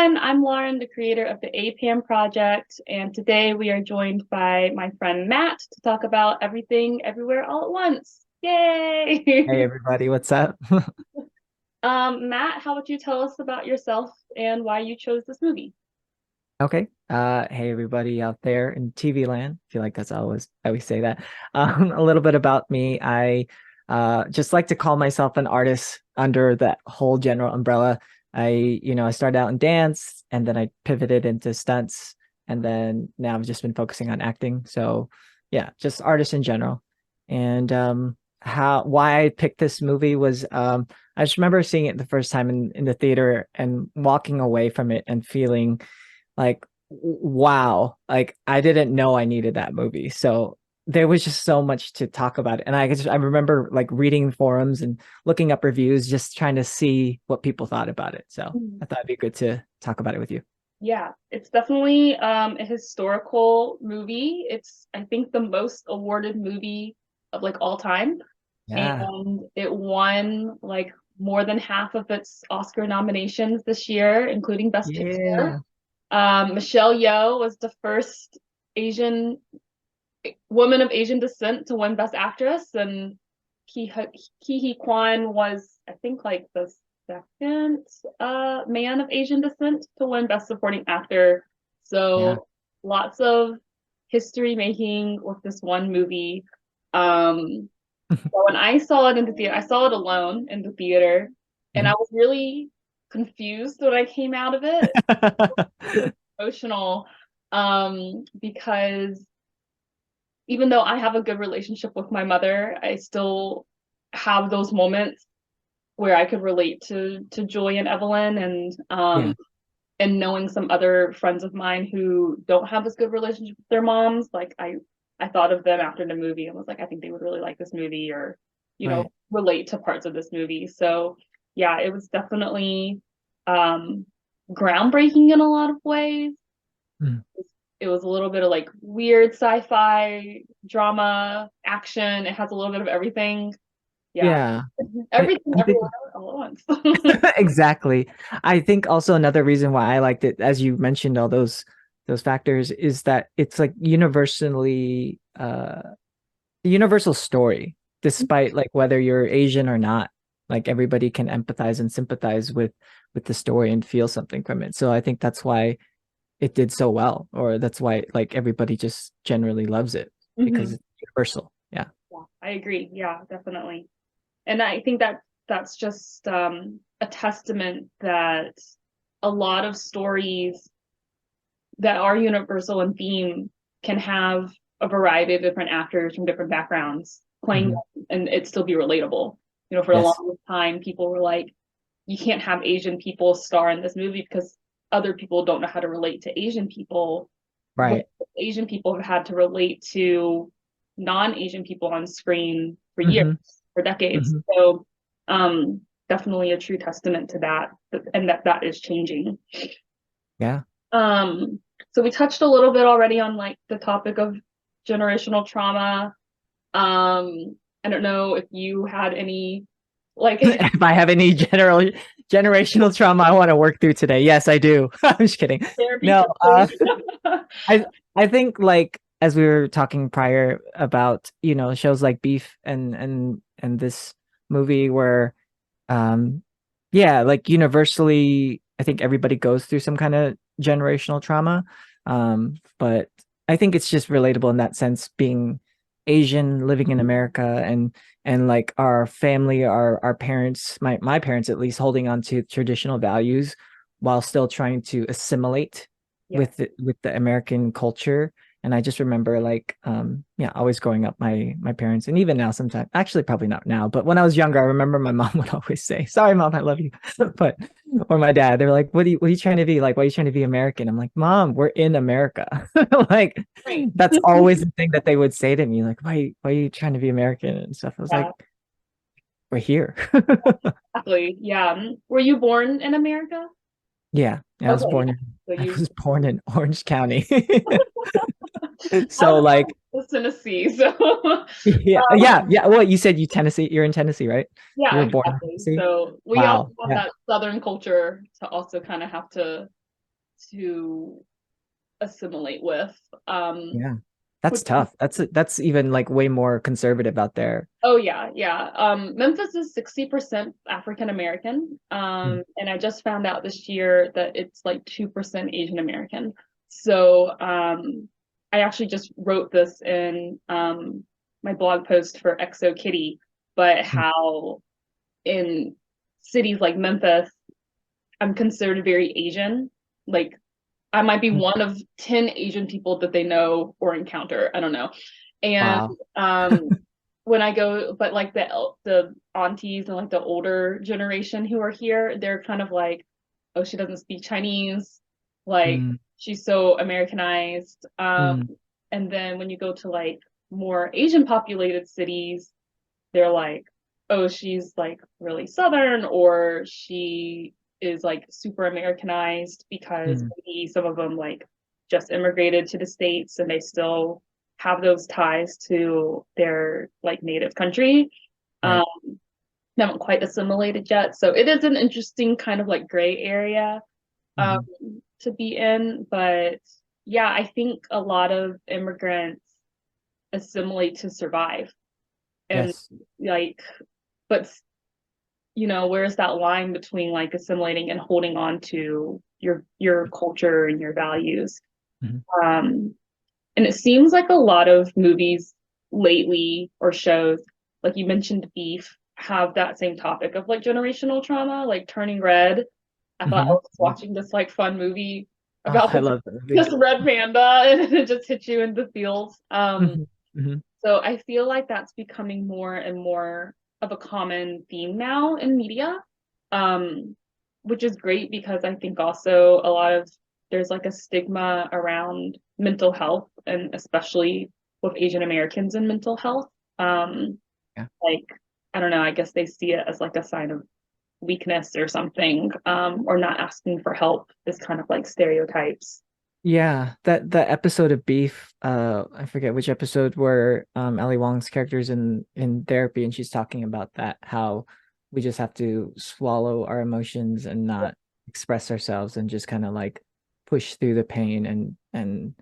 everyone. I'm Lauren, the creator of the APAHM project, and today we are joined by my friend Matt to talk about everything, everywhere, all at once. Yay! Hey everybody, what's up? Matt, how would you tell us about yourself and why you chose this movie? Okay. Hey everybody out there in TV land. I feel like that's always I always say that. A little bit about me. I just like to call myself an artist under that whole general umbrella. I started out in dance and then I pivoted into stunts and then now I've just been focusing on acting. So yeah, just artist in general. And how why I picked this movie was I just remember seeing it the first time in the theater and walking away from it and feeling like wow, like I didn't know I needed that movie. So there was just so much to talk about. And I remember like reading forums and looking up reviews, just trying to see what people thought about it. So Mhm. I thought it'd be good to talk about it with you. Yeah, it's definitely a historical movie. It's, I think, the most awarded movie of like all time. Yeah. And it won like more than half of its Oscar nominations this year, including Best Picture. Yeah. Michelle Yeoh was the first Asian woman of Asian descent to win Best Actress, and Ki Hee Kwan was, I think, like the second man of Asian descent to win Best Supporting Actor. Yeah. So lots of history making with this one movie. So when I saw it in the theater, I saw it alone in the theater, and I Mhm. was really confused when I came out of it, emotional, because even though I have a good relationship with my mother, I still have those moments where I could relate to Joy and Evelyn, Yeah. and knowing some other friends of mine who don't have this good relationship with their moms, like I thought of them after the movie and was like, I think they would really like this movie, or Right. relate to parts of this movie. So yeah, it was definitely um groundbreaking in a lot of ways. Mm. It was a little bit of like weird sci-fi drama action. It has a little bit of everything. Yeah, Yeah. everything I think everywhere all at once. exactly. I think also another reason why I liked it, as you mentioned, all those factors, is that it's like universally the universal story, despite like whether you're Asian or not. Like everybody can empathize and sympathize with the story and feel something from it. So I think that's why it did so well, or that's why like everybody just generally loves it because Hmm. it's universal. Yeah. Yeah, I agree. Yeah, definitely. And I think that that's just a testament that a lot of stories that are universal in theme can have a variety of different actors from different backgrounds playing Hmm. them and it still be relatable. For a Yes. long time, people were like, you can't have Asian people star in this movie because other people don't know how to relate to Asian people. But Right. Asian people have had to relate to non-Asian people on screen for years, Hmm. for decades. Hmm. So definitely a true testament to that, and that is changing. Yeah. Um, so we touched a little bit already on like the topic of generational trauma. I don't know if you had any like If I have any generational trauma I want to work through today, yes, I do. I'm just kidding. therapy No, sessions. I I think like as we were talking prior about, shows like Beef and this movie where um yeah, like universally I think everybody goes through some kind of generational trauma. But I think it's just relatable in that sense being Asian living in America and like our family, our parents, my parents at least holding on to traditional values while still trying to assimilate Yeah. with the American culture. And I just remember like yeah, always growing up my parents and even now sometimes actually probably not now, but when I was younger, I remember my mom would always say, "Sorry, mom, I love you." But or my dad, they're like, what are you trying to be? Like, why are you trying to be American? I'm like, Mom, we're in America. Like Right. that's always the thing that they would say to me, like, why are you trying to be American and stuff? I was like, Yeah, we're here. exactly. Yeah. Were you born in America? Yeah. I was Okay. born Yeah. in So I you was born in Orange County. I So was like born in Tennessee, so yeah, yeah, yeah. Well, you said you're in Tennessee, right? You yeah, were born in exactly. Tennessee? So we also Wow. have Yeah. that Southern culture to also kind of have to to assimilate with. Yeah. That's Which tough. That's even like way more conservative out there. Oh yeah, yeah. Memphis is 60% African American. Mm, And I just found out this year that it's like 2% Asian American. So I actually just wrote this in my blog post for Exo Kitty, but mm, how in cities like Memphis, I'm considered very Asian. Like I might be mm. one of 10 Asian people that they know or encounter. I don't know. And Wow. um when I go, but like the aunties and like the older generation who are here, they're kind of like, oh, she doesn't speak Chinese, like Mm, she's so Americanized. mm, And then when you go to like more Asian populated cities, they're like, oh, she's like really Southern, or she is like super Americanized because mm. maybe some of them like just immigrated to the States and they still have those ties to their like native country. Um, Right. they haven't quite assimilated yet. So it is an interesting kind of like gray area um, Mhm. to be in. But yeah, I think a lot of immigrants assimilate to survive. And Yes. like, but where's that line between like assimilating and holding on to your culture and your values? Mhm. Um, and it seems like a lot of movies lately or shows, like you mentioned Beef, have that same topic of like generational trauma, like Turning Red. I thought I Mhm. was watching this like fun movie Oh, about I love that movie. this red panda and it just hits you in the feels. Mhm. Mhm. So I feel like that's becoming more and more of a common theme now in media, um, which is great because I think also a lot of there's like a stigma around mental health and especially with Asian Americans and mental health. Um, Yeah. like I don't know, I guess they see it as like a sign of weakness or something, or not asking for help is kind of like stereotypes. Yeah, that episode of Beef, I forget which episode where Ali Wong's character's in therapy and she's talking about that, how we just have to swallow our emotions and not express ourselves and just kind of like push through the pain and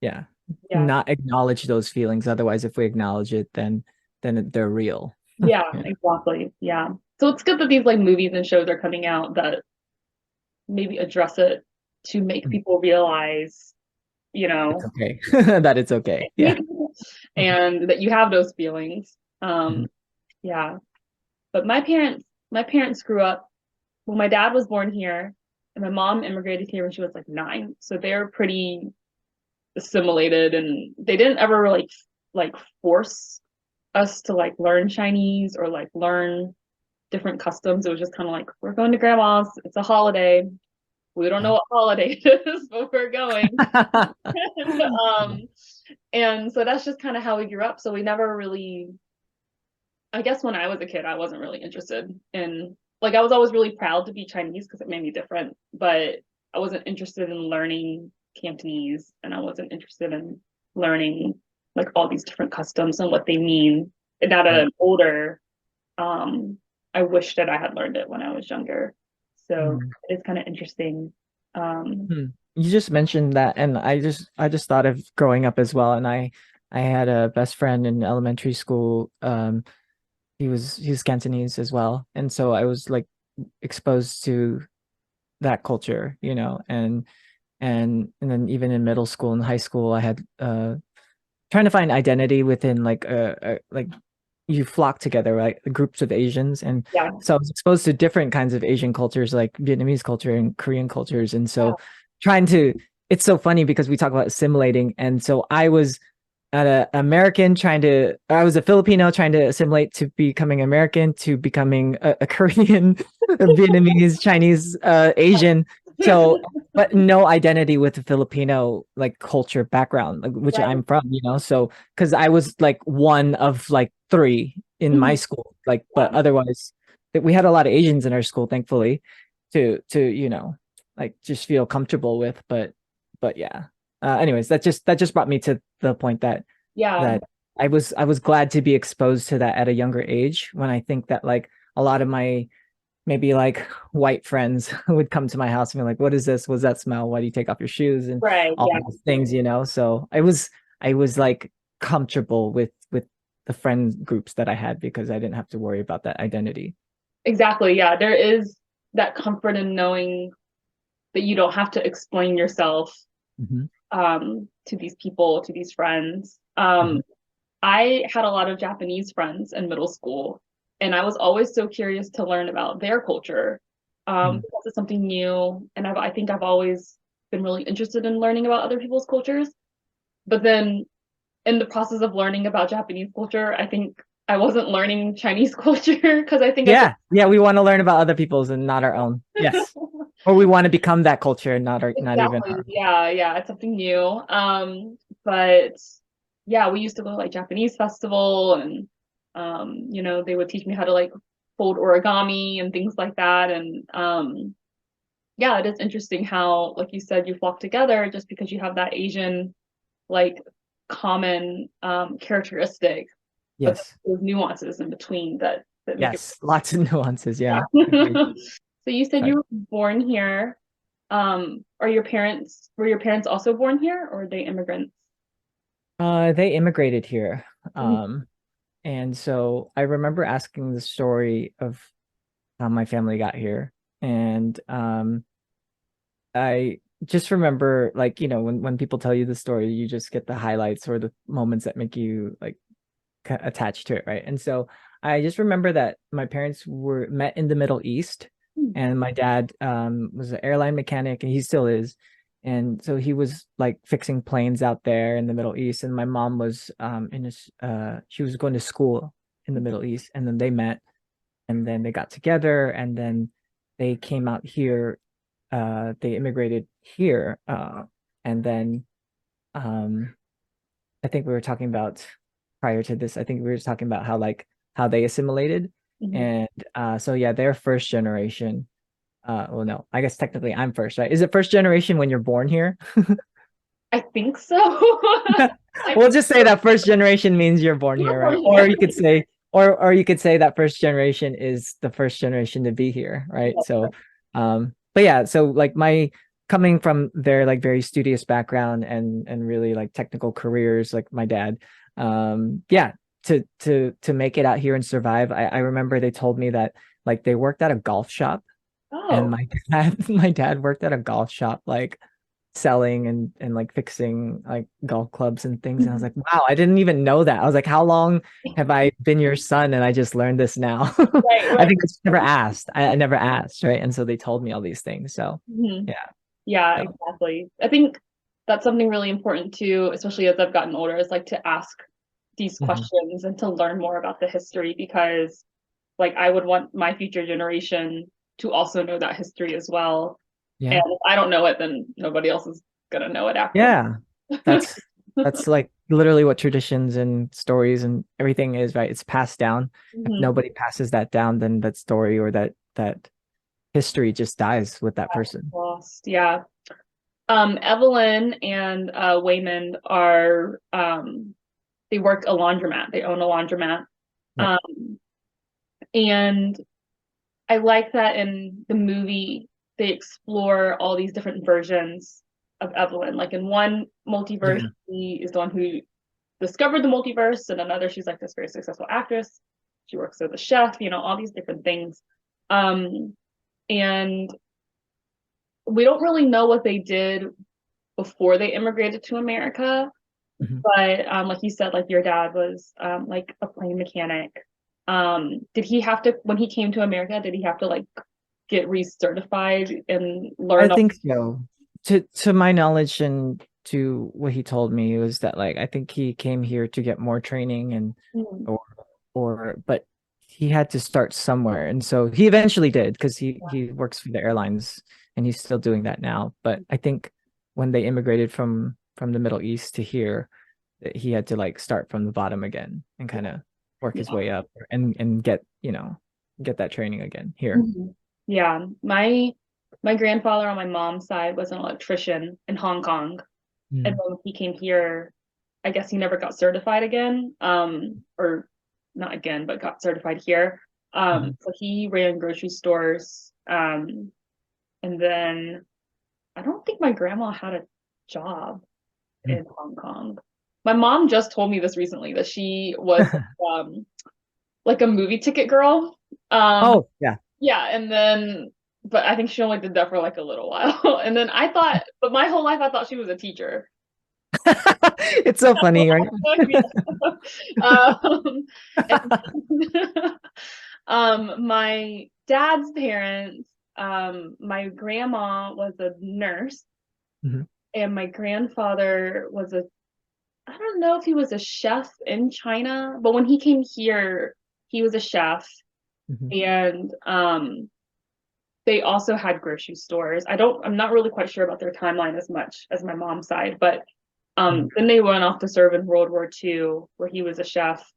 yeah, Yeah. not acknowledge those feelings. Otherwise, if we acknowledge it, then they're real. Yeah, Yeah. exactly. Yeah. So it's good that these like movies and shows are coming out that maybe address it to make people realize, you It's know, okay. That it's okay. Yeah. and that you have those feelings. Mhm. Yeah. But my parents grew up, well, my dad was born here and my mom immigrated here when she was like 9. So they're pretty assimilated and they didn't ever really like force us to like learn Chinese or like learn different customs. It was just kind of like, we're going to grandma's. It's a holiday. We don't know Yeah. what holiday it is, but we're going. and, Yeah. and so that's just kind of how we grew up. So we never really, I guess when I was a kid, I wasn't really interested in, like, I was always really proud to be Chinese because it made me different, but I wasn't interested in learning Cantonese and I wasn't interested in learning like all these different customs and what they mean. And now that Right. I'm older, um, I wish that I had learned it when I was younger. So Mm. it's kind of interesting. Um, Hmm. You just mentioned that, and I just thought of growing up as well. And I had a best friend in elementary school. He was Cantonese as well, and so I was like exposed to that culture, and then even in middle school and high school, I had trying to find identity within like like you flock together, right? Groups of Asians. And yeah, so I was exposed to different kinds of Asian cultures, like Vietnamese culture and Korean cultures. And yeah, so trying to, it's so funny because we talk about assimilating. And so I was I was a Filipino trying to assimilate to becoming American, to becoming a Korean, a Vietnamese, Chinese, Asian. So, but no identity with the Filipino like culture background, like, which right. I'm from. So, because I was like one of like three in my Mhm. school, like, but Yeah, otherwise, we had a lot of Asians in our school, thankfully, to like just feel comfortable with. But yeah. Anyways, that just brought me to the point that yeah, that I was glad to be exposed to that at a younger age, when I think that like a lot of my maybe like white friends would come to my house and be like, "What is this? What's that smell? Why do you take off your shoes?" And Right. all Yeah. those things, you know. So I was like comfortable with the friend groups that I had because I didn't have to worry about that identity. Exactly. Yeah. There is that comfort in knowing that you don't have to explain yourself Hmm. to these people, to these friends. Hmm. I had a lot of Japanese friends in middle school, and I was always so curious to learn about their culture because it's something new. And I think I've always been really interested in learning about other people's cultures. But then in the process of learning about Japanese culture, I think I wasn't learning Chinese culture because I think I just Yeah, yeah, we want to learn about other people's and not our own. Yes. Or we want to become that culture and not even exactly, our. yeah, yeah, it's something new. But yeah, we used to go to like Japanese festival and they would teach me how to like fold origami and things like that. And yeah, it is interesting how, like you said, you flock together just because you have that Asian like common characteristic, but Yes. there's nuances in between that make it Yes. Lots of nuances. yeah. Yeah. Agreed. So you said Sorry. you were born here. Are your parents were your parents also born here or are they immigrants? They immigrated here. Mhm. Um, and so I remember asking the story of how my family got here. And I just remember like, you know, when people tell you the story, you just get the highlights or the moments that make you like attached to it, right? And so I just remember that my parents were met in the Middle East, and my dad was an airline mechanic, and he still is. And so he was like fixing planes out there in the Middle East, and my mom was in this she was going to school in the Middle East, and then they met, and then they got together, and then they came out here. They immigrated here, and then um I think we were talking about prior to this, I think we were just talking about how like how they assimilated. Mhm. And so yeah, they're first generation. Well, no, I guess technically I'm first, right? Is it first generation when you're born here? I think so. I We'll just say that first generation means you're born you were here, born right? Or here. you could say, or you could say that first generation is the first generation to be here, right? So, but yeah, so like my coming from their like very studious background and really like technical careers, like my dad, yeah, to make it out here and survive. I remember they told me that like they worked at a golf shop, and Oh, my dad my dad worked at a golf shop like selling and like fixing like golf clubs and things. And I was mhm. like, wow, I didn't even know that. I was like, how long have I been your son? And I just learned this now. Right, I right. think I just never asked. I never asked, right? And so they told me all these things. So Mhm. yeah. Yeah, So exactly. I think that's something really important too, especially as I've gotten older, is like to ask these mhm. questions and to learn more about the history because like I would want my future generation to also know that history as well. And Yeah. if I don't know it, then nobody else is gonna know it after Yeah. me. That's that's like literally what traditions and stories and everything is, right? It's passed down. If Mhm. nobody passes that down, then that story or that history just dies with that person. Lost. Yeah. Evelyn and Waymond are they work a laundromat. They own a laundromat. Yep. Um, and I like that in the movie they explore all these different versions of Evelyn. Like in one multiverse, Yeah. she is the one who discovered the multiverse, and another she's like this very successful actress. She works as a chef, all these different things. Um, and we don't really know what they did before they immigrated to America. Mhm. But like you said, like your dad was like a plane mechanic. Did he have to when he came to America, did he have to like get recertified and I learn all think so. To my knowledge and to what he told me was that like I think he came here to get more training and Mhm. or but he had to start somewhere. And so he eventually did because he works for the airlines and he's still doing that now. But I think when they immigrated from the Middle East to here, that he had to like start from the bottom again and kind of work his Yeah. way up and get, get that training again here. Mhm. Yeah. My grandfather on my mom's side was an electrician in Hong Kong. And Mm. when he came here, I guess he never got certified again. Or not again, but got certified here. Mhm. So he ran grocery stores. And then I don't think my grandma had a job Mhm. in Hong Kong. My mom just told me this recently that she was um like a movie ticket girl. Um Oh, yeah. yeah, and then but I think she only did that for like a little while. And then I thought, but my whole life I thought she was a teacher. It's so funny, right? Yeah. Um, and my dad's parents, my grandma was a nurse, Mhm. and my grandfather was a, I don't know if he was a chef in China, but when he came here, he was a chef. Mhm. And they also had grocery stores. I'm not really quite sure about their timeline as much as my mom's side, but Mhm. then they went off to serve in World War II, where he was a chef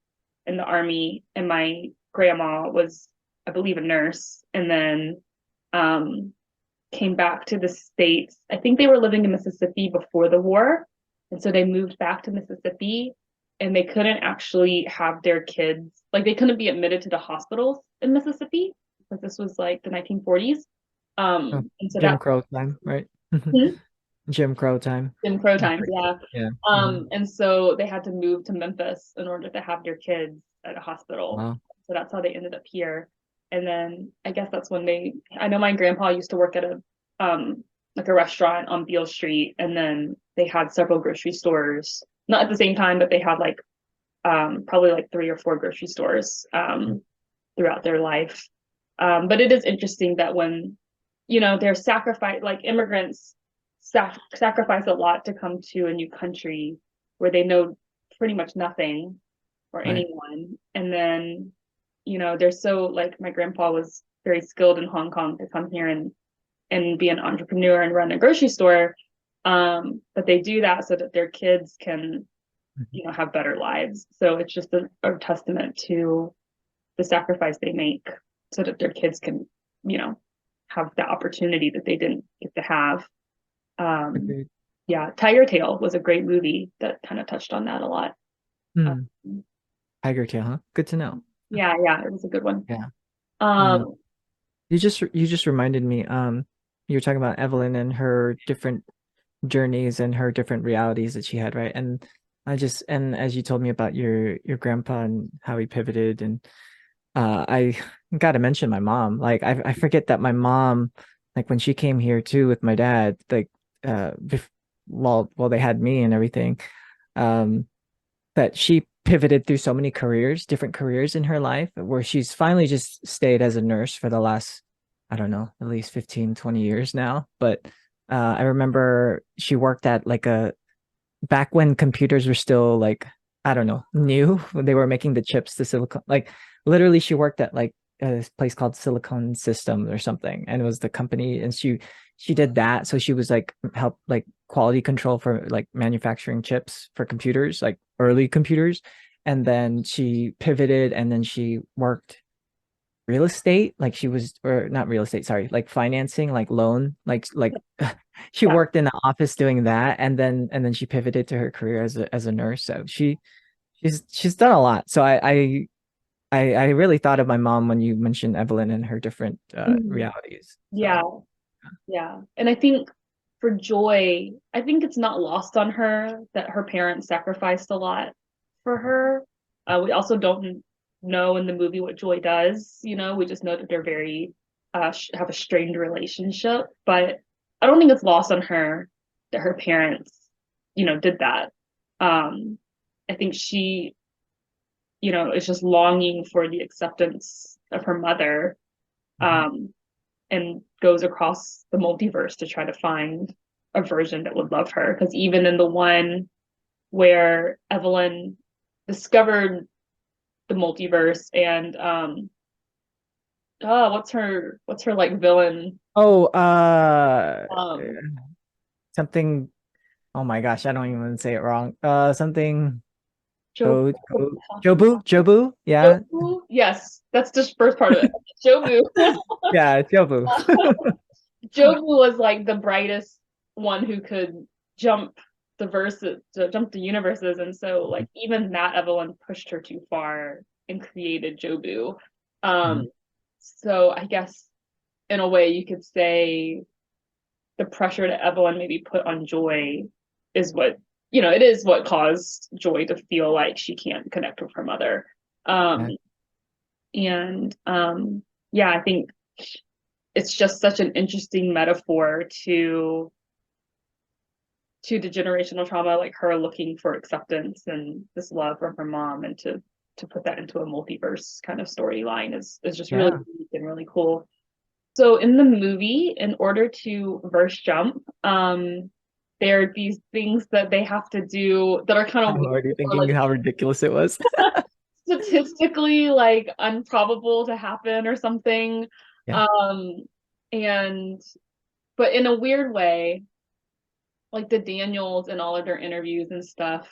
in the army, and my grandma was, I believe, a nurse, and then um, came back to the States. I think they were living in Mississippi before the war, and so they moved back to Mississippi, and they couldn't actually have their kids, like they couldn't be admitted to the hospitals in Mississippi, because this was like the 1940s. Oh, And so Jim that Crow time, right? Jim Crow time. Jim Crow I times, forget. yeah. Yeah. Mhm. And so they had to move to Memphis in order to have their kids at a hospital. Wow. So that's how they ended up here. And then I guess that's when I know my grandpa used to work at a like a restaurant on Beale Street, and then they had several grocery stores. Not at the same time, but they had like probably like three or four grocery stores throughout their life. But it is interesting that when, they're sacrifice, like immigrants sacrifice a lot to come to a new country where they know pretty much nothing or Right. anyone. And then, they're so, like, my grandpa was very skilled in Hong Kong to come here and be an entrepreneur and run a grocery store. But they do that so that their kids can, Mhm. have better lives. So it's just a testament to the sacrifice they make so that their kids can, you know, have the opportunity that they didn't get to have. Um, Agreed. yeah, Tiger Tail was a great movie that kind of touched on that a lot. Hmm. Um, Tiger Tail, huh? Good to know. yeah, it was a good one. Yeah. Um, Um, you just reminded me, you were talking about Evelyn and her different journeys and her different realities that she had, right? And and as you told me about your grandpa and how he pivoted, and I gotta mention my mom. Like I forget that my mom, like when she came here too with my dad, like while they had me and everything, um, that she pivoted through so many careers, different careers in her life, where she's finally just stayed as a nurse for the last, I don't know, at least 15, 20 years now. But I remember she worked at like a back when computers were still like, I don't know, new, when they were making the chips, the silicon, like literally she worked at like a place called Silicon Systems or something, and it was the company, and she did that. So she was like help like quality control for like manufacturing chips for computers, like early computers. And then she pivoted and then she worked real estate, like she was, or not real estate, sorry, like financing, like loan, like she yeah. worked in the office doing that, and then she pivoted to her career as a nurse. So she's done a lot. So I really thought of my mom when you mentioned Evelyn and her different Mhm. realities. Yeah, So yeah. And I think for Joy, I think it's not lost on her that her parents sacrificed a lot for her. We also don't know in the movie what Joy does, we just know that they're very have a strained relationship, but I don't think it's lost on her that her parents, did that. Um, I think she, is just longing for the acceptance of her mother. mhm. Um, and goes across the multiverse to try to find a version that would love her. Because even in the one where Evelyn discovered the multiverse and what's her like villain? Oh, Um something. Oh my gosh, I don't even want to say it wrong. Something. Joe Jobu. Yeah, Jobu? Yes, that's just first part of it. Jobu. yeah, Jobu. Jobu was like the brightest one who could jump jump the universes, and so like even that Evelyn pushed her too far and created Jobu. Um, Mhm. so I guess in a way you could say the pressure that Evelyn maybe put on Joy is what, it is what caused Joy to feel like she can't connect with her mother. Um, Yeah. and yeah, I think it's just such an interesting metaphor to the generational trauma, like her looking for acceptance and this love from her mom, and to put that into a multiverse kind of storyline is just really Yeah. unique and really cool. So in the movie, in order to verse jump, there are these things that they have to do that are kind of I'm weird already or thinking like how ridiculous it was. statistically like improbable to happen or something. Yeah. Um, and but in a weird way, like the Daniels and all of their interviews and stuff,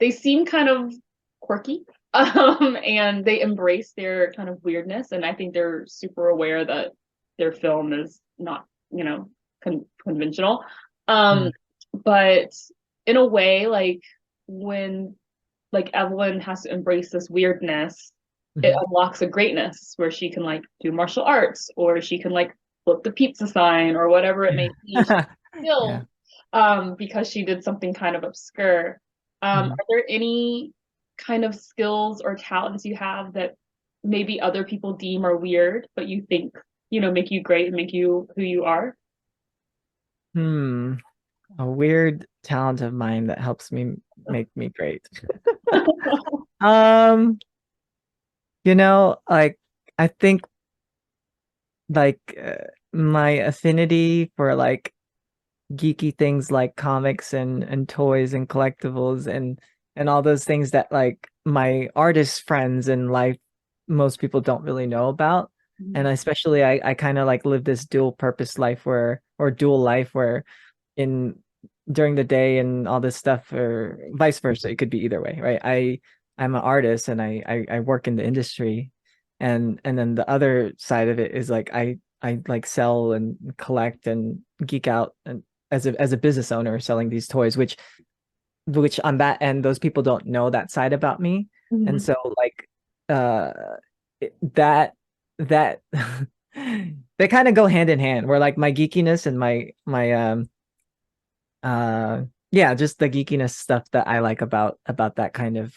they seem kind of quirky. And they embrace their kind of weirdness. And I think they're super aware that their film is not, conventional. Um, Mm. but in a way, like when like Evelyn has to embrace this weirdness, it Mhm. unlocks a greatness where she can like do martial arts, or she can like flip the pizza sign or whatever it may be. She's Yeah. skilled because she did something kind of obscure. Mhm. Are there any kind of skills or talents you have that maybe other people deem are weird, but you think, make you great and make you who you are? Hmm. A weird talent of mine that helps me make me great. Um, like I think like my affinity for like geeky things like comics and toys and collectibles and all those things that like my artist friends in life most people don't really know about. And especially I kind of like live this dual purpose life where or dual life where in during the day and all this stuff or vice versa. It could be either way, right? I'm an artist and I work in the industry and then the other side of it is like I like sell and collect and geek out and as a business owner selling these toys, which on that end those people don't know that side about me. And Mhm. so like uh that that they kind of go hand in hand where like my geekiness and my uh yeah, just the geekiness stuff that I like about that kind of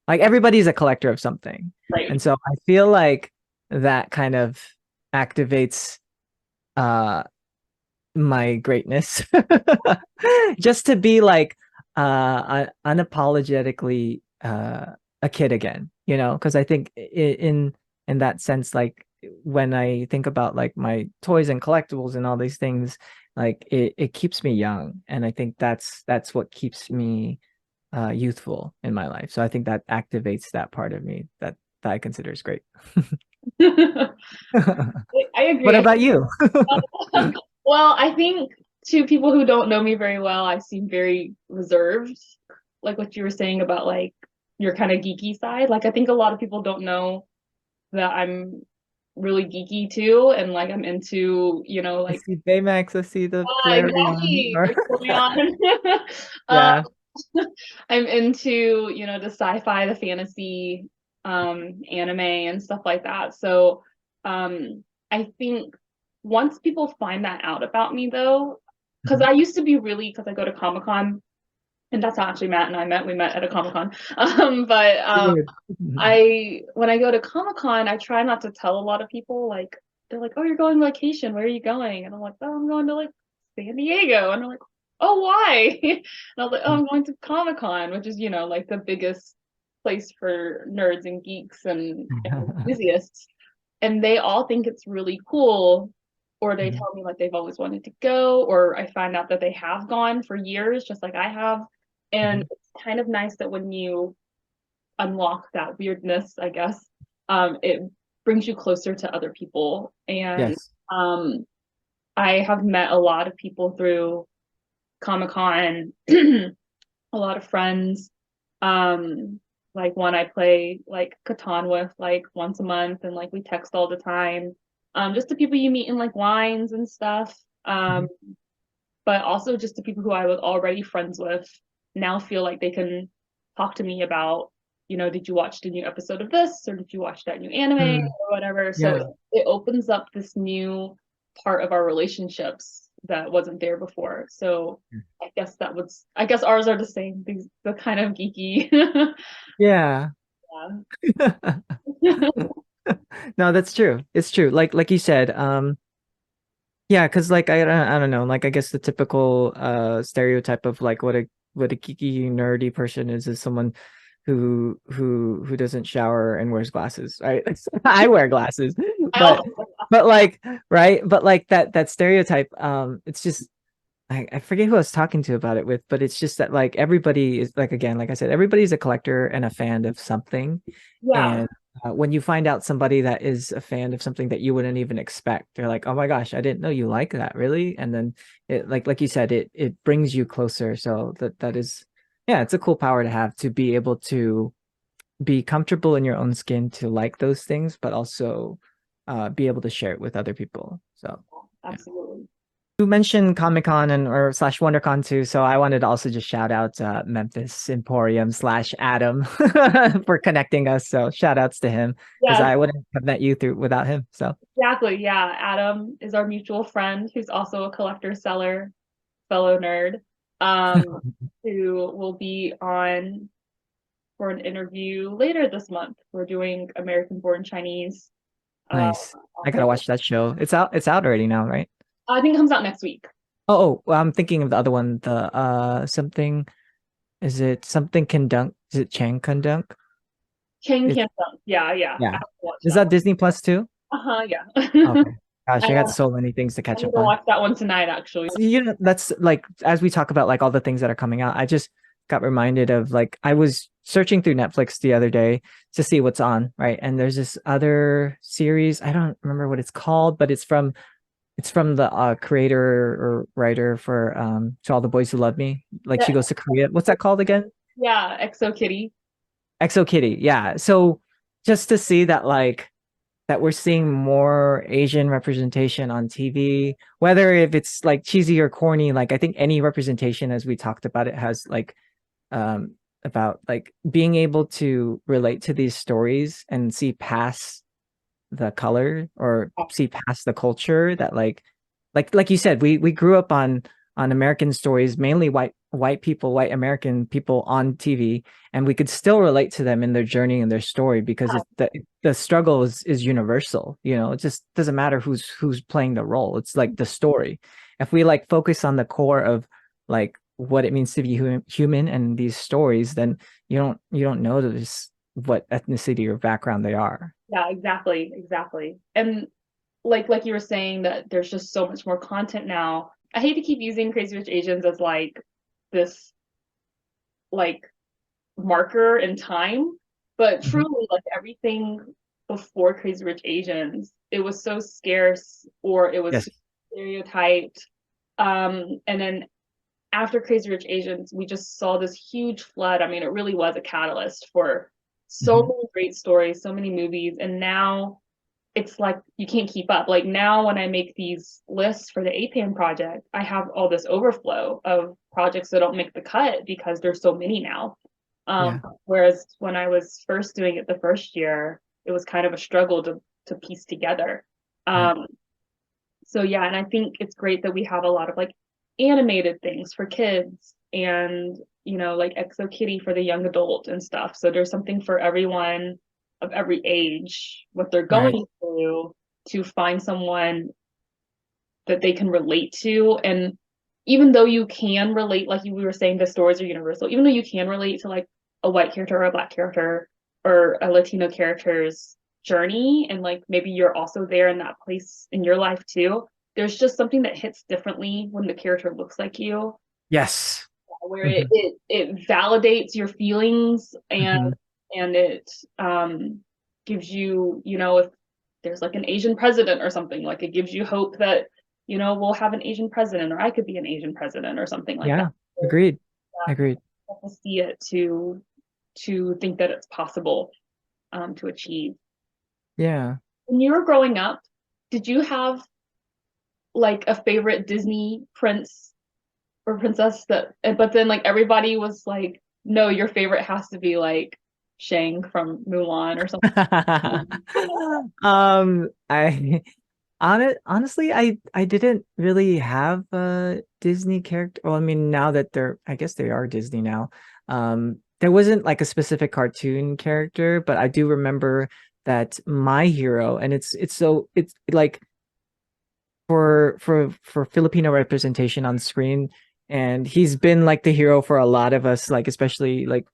like everybody's a collector of something. Right. And so I feel like that kind of activates uh my greatness just to be like unapologetically a kid again, because I think in that sense like when I think about like my toys and collectibles and all these things like it keeps me young, and I think that's what keeps me youthful in my life. So I think that activates that part of me that I consider is great. I agree. What about you? Well, I think to people who don't know me very well, I seem very reserved. Like what you were saying about like your kind of geeky side. Like I think a lot of people don't know that I'm really geeky too, and like I'm into, I like see Baymax, I see the Flareon. exactly Or what's going on. um, yeah. I'm into, the sci-fi, the fantasy, anime and stuff like that. So, I think once people find that out about me though, because Mhm. I used to be really, because I go to Comic-Con, and that's how actually Matt and I met. We met at a Comic-Con. But Weird. when I go to Comic-Con, I try not to tell a lot of people, like, they're like, "Oh, you're going on vacation. Where are you going?" And I'm like, "Oh, I'm going to like San Diego." And they're like, "Oh, why?" And I was like, "Oh, I'm going to Comic-Con, which is, like the biggest place for nerds and geeks and enthusiasts." And they all think it's really cool, or they Mhm. tell me like they've always wanted to go, or I find out that they have gone for years, just like I have. And Mhm. it's kind of nice that when you unlock that weirdness, I guess, it brings you closer to other people. And Yes. um, I have met a lot of people through Comic Con, a lot of friends. Um, like one I play like Catan with like once a month, and like we text all the time. Just the people you meet in like lines and stuff. Mhm. But also just the people who I was already friends with now feel like they can talk to me about, did you watch the new episode of this, or did you watch that new anime Mm, or whatever? So yeah. it opens up this new part of our relationships that wasn't there before. So I guess ours are the same, the kind of geeky. Yeah. Yeah. No, that's true. It's true. Like you said, yeah, because like I don't know, like I guess the typical stereotype of like what a geeky nerdy person is someone who doesn't shower and wears glasses, right? I wear glasses, I but also, but like right, but like that stereotype, it's just I forget who I was talking to about it with, but it's just that like everybody is like again, like I said, everybody's a collector and a fan of something. yeah, And when you find out somebody that is a fan of something that you wouldn't even expect, they're like, "Oh my gosh, I didn't know you like that, really?" And then it like you said, it brings you closer. So that is, yeah, it's a cool power to have to be able to be comfortable in your own skin to like those things, but also be able to share it with other people. So. Yeah. absolutely. You mentioned Comic Con and or slash WonderCon too, so I wanted to also just shout out Memphis Emporium slash Adam for connecting us. So shout outs to him because Yeah, I wouldn't have met you through without him. So exactly. Yeah, Adam is our mutual friend who's also a collector seller, fellow nerd, um, who will be on for an interview later this month. We're doing American Born Chinese. nice. I Also, gotta watch that show. It's out already now, right? I think it comes out next week. Well, I'm thinking of the other one, the something, is it something can dunk? Is it Chang can dunk? King It's Can Dunk. Yeah, yeah. I yeah. have to watch Is that that one. Disney Plus too? Yeah. Okay. Gosh, I, I got so many things to I catch need up to on. watch that one tonight, actually. That's like as we talk about like all the things that are coming out, I just got reminded of like I was searching through Netflix the other day to see what's on, right? And there's this other series, I don't remember what it's called, but it's from the creator or writer for To All the Boys Who Love Me. Like she Yeah, goes to Korea. What's that called again? yeah, Exo Kitty. Exo Kitty. Yeah. So just to see that like that we're seeing more Asian representation on TV, whether if it's like cheesy or corny, like I think any representation as we talked about it has like um about like being able to relate to these stories and see past the color or see past the culture that like you said, we grew up on American stories, mainly white people, white American people on TV, and we could still relate to them in their journey and their story because the struggle is universal. It just doesn't matter who's playing the role. It's like the story. If we like focus on the core of like what it means to be human and these stories, then you don't notice what ethnicity or background they are. Yeah, exactly, exactly. And like you were saying that there's just so much more content now. I hate to keep using Crazy Rich Asians as like this like marker in time, but Mhm. truly like everything before Crazy Rich Asians, it was so scarce or it was Yes. stereotyped. And then after Crazy Rich Asians, we just saw this huge flood. I mean, it really was a catalyst for so Mhm. many great stories, so many movies, and now it's like you can't keep up. Like now, when I make these lists for the APAM project, I have all this overflow of projects that don't make the cut because there's so many now. Yeah. Whereas when I was first doing it the first year, it was kind of a struggle to piece together. Yeah. Um, so yeah, and I think it's great that we have a lot of like animated things for kids and like Exo Kitty for the young adult and stuff. So there's something for everyone of every age, what they're Right. going through to find someone that they can relate to. And even though you can relate, like we were saying, the stories are universal, even though you can relate to like a white character or a black character or a Latino character's journey, and like maybe you're also there in that place in your life too, there's just something that hits differently when the character looks like you, Yes. where it Mhm. it, it validates your feelings Mhm. and it gives you, if there's like an Asian president or something, like it gives you hope that, we'll have an Asian president or I could be an Asian president or something like that. Yeah. So, Agreed. yeah, Agreed. you have to see it to think that it's possible to achieve. Yeah. When you were growing up, did you have like a favorite Disney prince or princess that, but then like everybody was like, no, your favorite has to be like Shang from Mulan or something. I honestly, I didn't really have a Disney character. Well, I mean, now that I guess they are Disney now. There wasn't like a specific cartoon character, but I do remember that my hero, and it's like for Filipino representation on screen, and he's been like the hero for a lot of us, like especially like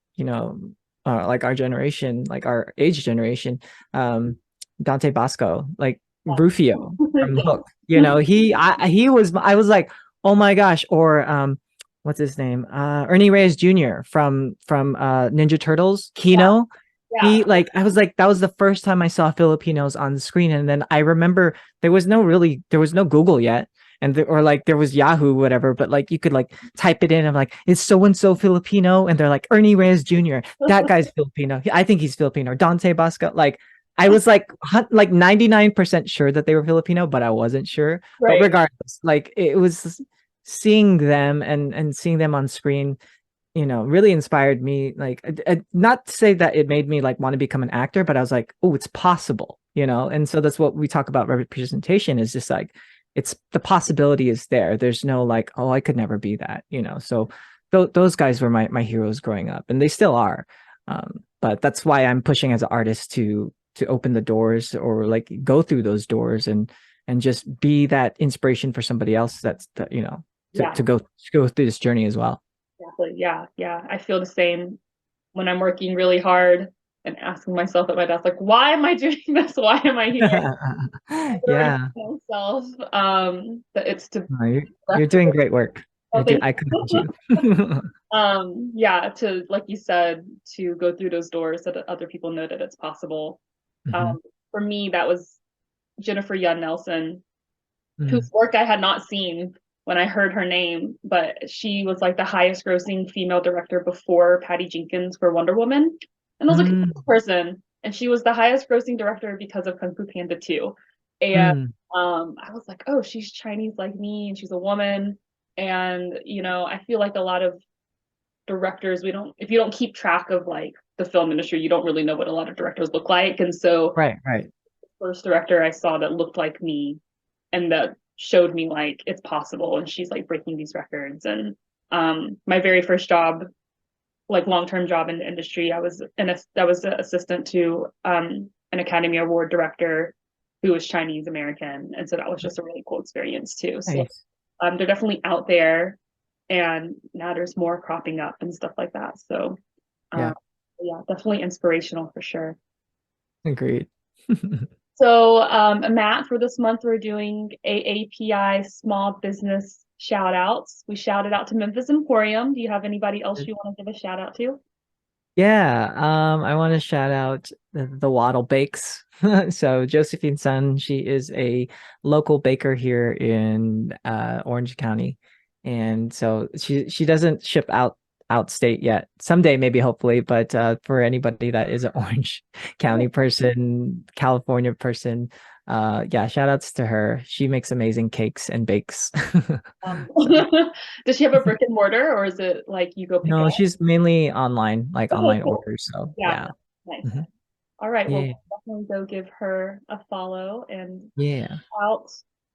like our generation, like our age generation. Dante Bosco, like Rufio from Hook. You know, he was I was like, oh my gosh, or what's his name? Ernie Reyes Jr. from Ninja Turtles, Yeah, Kino. yeah, He like I was like that was the first time I saw Filipinos on the screen, and then I remember there was no Google yet, or like there was Yahoo whatever, but like you could like type it in. I'm like, it's so and so Filipino, and they're like Ernie Reyes Jr. That guy's Filipino. I think he's Filipino. Dante Bosco. Like I was like 99% sure that they were Filipino, but I wasn't sure. But right, regardless, like it was seeing them and seeing them on screen, really inspired me. Like, not to say that it made me like want to become an actor, but I was like, oh, it's possible, And so that's what we talk about representation is just like, it's the possibility is there. There's no like, oh, I could never be that. So those guys were my heroes growing up, and they still are. But that's why I'm pushing as an artist to open the doors or like go through those doors and just be that inspiration for somebody else that's yeah, to go through this journey as well. exactly, yeah, yeah. I feel the same when I'm working really hard and asking myself at my desk, like, why am I doing this? Why am I here? I literally Yeah. tell myself that it's to No, you're doing great work. oh, thank I commend you. you. Yeah, to like you said, to go through those doors so that other people know that it's possible. Mhm. For me, that was Jennifer Yun Nelson, whose Mm. work I had not seen when I heard her name, but she was like the highest grossing female director before Patty Jenkins for Wonder Woman. And I was like, Mm. this person. And she was the highest grossing director because of Kung Fu Panda 2. And Mm. I was like, oh, she's Chinese like me and she's a woman. And, I feel like a lot of directors, if you don't keep track of like the film industry, you don't really know what a lot of directors look like. And so, Right, right. first director I saw that looked like me and that showed me like it's possible and she's like breaking these records. And my very first job, like long-term job in the industry, I was an assistant to an Academy Award director who was Chinese American, and so that was just a really cool experience too. So Nice. they're definitely out there, and now there's more cropping up and stuff like that. So um, Yeah, yeah, definitely inspirational for sure. agreed. So, Matt, for this month, we're doing AAPI small business shout outs. We shouted out to Memphis Emporium. Do you have anybody else you want to give a shout out to? Yeah, I want to shout out the Waddle Bakes. So Josephine Sun, she is a local baker here in Orange County, and so she doesn't ship out state yet. Someday, maybe, hopefully, but for anybody that is an Orange County person, California person, yeah, shout outs to her. She makes amazing cakes and bakes. So Does she have a brick and mortar or is it like you go pick it no, up? she's mainly online, like Okay, online cool. orders. So Yeah, yeah. nice. Mhm. All right, well, Yeah. definitely go give her a follow and Yeah. out.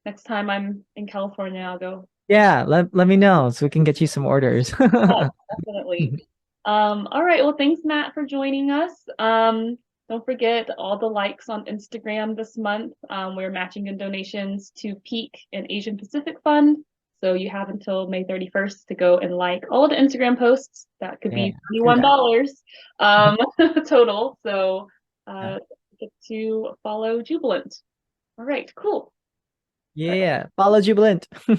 Next time I'm in California, I'll go. Yeah, let me know so we can get you some orders. Yeah, definitely. All right. Well, thanks, Matt, for joining us. Don't forget all the likes on Instagram this month. We're matching in donations to Peak and Asian Pacific Fund. So you have until May 31st to go and like all of the Instagram posts. That could Yeah, be do that. $21 Mhm. total. So Yeah. get to follow Jubilant. All right, cool. All Yeah, follow Jubilant. right.